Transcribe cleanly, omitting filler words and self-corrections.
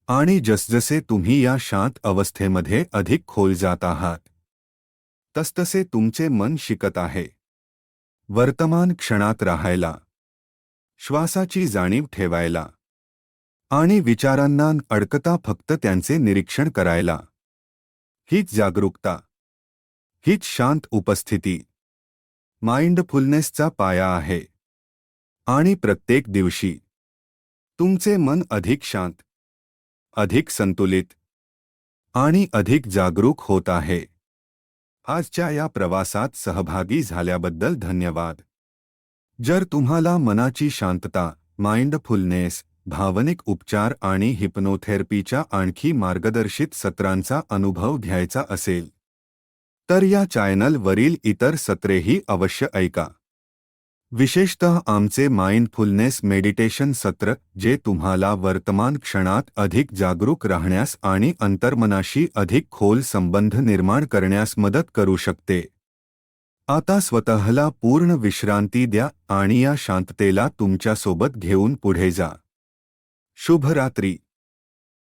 आणि जसजसे तुम्ही या शांत अवस्थेमध्ये अधिक खोल जात आहात तसतसे तुमचे मन शिकत आहे वर्तमान क्षणात राहायला, श्वासाची जाणीव ठेवायला आणि विचारांना अडकता फक्त त्यांचे निरीक्षण करायला. हीच जागरूकता, हीच शांत उपस्थिती माइंडफुलनेसचा पाया आहे. आणि प्रत्येक दिवशी तुमचे मन अधिक शांत, अधिक संतुलित आणि अधिक जागरूक होत आहे. आजच्या या प्रवासात सहभागी झाल्याबद्दल धन्यवाद. जर तुम्हाला मनाची शांतता, माइंडफुलनेस, भावनिक उपचार आणि हिप्नोथेरपीच्या आणखी मार्गदर्शित सत्रांचा अनुभव घ्यायचा असेल तर या चॅनलवरील इतर सत्रेही अवश्य ऐका. विशेषतः आमचे माइंडफुलनेस मेडिटेशन सत्र जे तुम्हाला वर्तमान क्षणात अधिक जागरूक राहण्यास आणि अंतर्मनाशी अधिक खोल संबंध निर्माण करण्यास मदत करू शकते. आता स्वतःला पूर्ण विश्रांती द्या आणि या शांततेला तुमच्यासोबत घेऊन पुढे जा. शुभ रात्री.